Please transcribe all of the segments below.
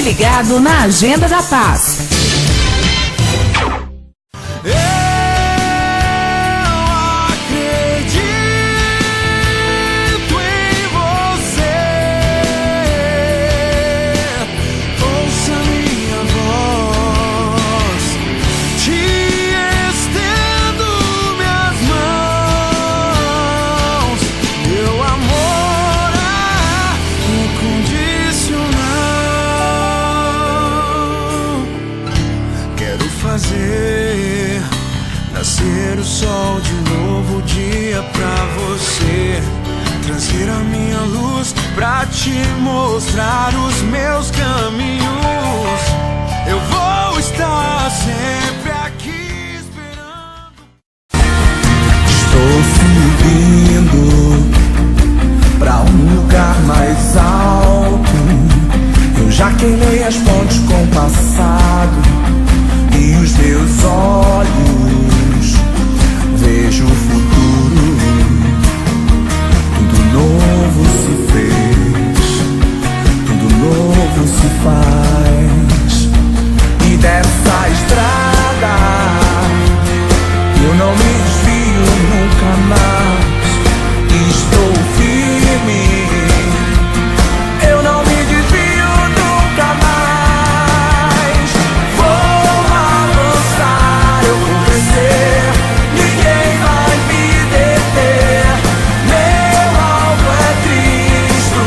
ligado na Agenda da Paz. Nascer o sol de um novo dia pra você, trazer a minha luz pra te mostrar os meus caminhos. Eu vou estar sempre aqui esperando. Estou subindo pra um lugar mais alto. Eu já queimei as pontes com o passado e os meus olhos vejo o futuro. Tudo novo se fez, tudo novo se faz. E dessa estrada eu não me desvio nunca mais. Estou firme, eu não me desvio nunca mais. Vou avançar, eu vou crescer, ninguém vai me deter. Meu alvo é Cristo,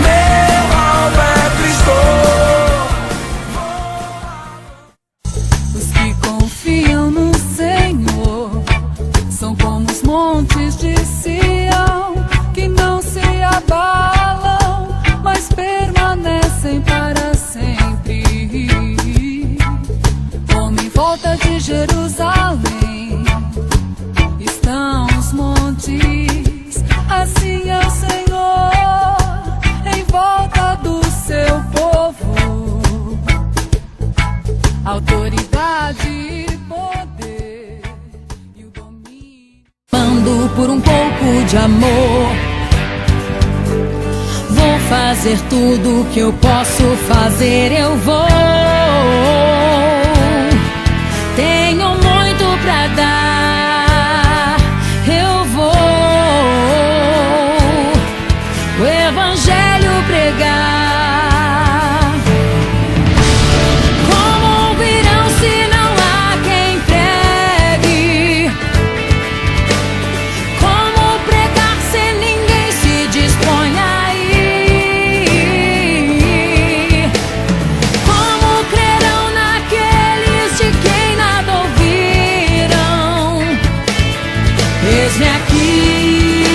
meu alvo é Cristo. Os que confiam no Senhor são como os montes de Sião, que não se abalam, mas permanecem para sempre. Como em volta de Jerusalém estão os montes, assim é o Senhor em volta do seu povo. Autoridade e poder e o domínio. Mando por um pouco de amor. Vou fazer tudo que eu posso fazer, eu vou. Tenho muito pra dar, eu vou. O evangelho pregar. Como ouvirão se não há quem pregue? Como pregar se ninguém se dispõe a ir? Como crerão naqueles de quem nada ouviram? Eis-me aqui,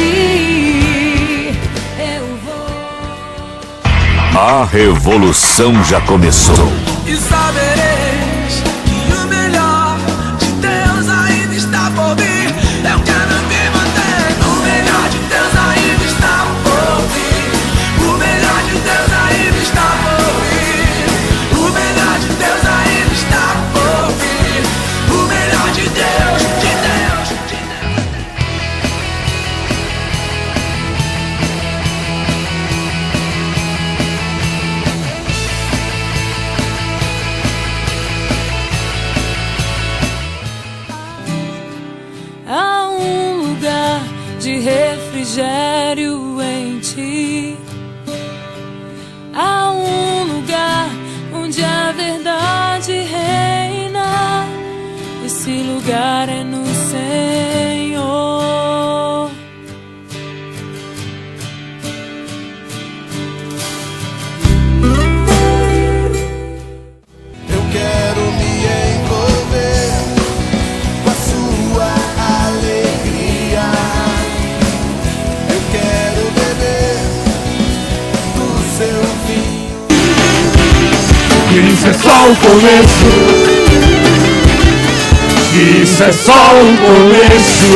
eu vou. A revolução já começou. E sabereis que o melhor de Deus ainda está por vir. Eu quero me manter. O melhor de Deus ainda está por vir. O melhor de Deus ainda está por vir. O melhor de Deus ainda está por vir. O melhor de Deus, de Deus, de Deus. Há um lugar de refrigério em ti. Há um lugar onde a verdade reina. Esse lugar é no Senhor. Eu quero me envolver com a sua alegria. Eu quero beber do seu vinho. Isso é só o começo. Isso é só o começo.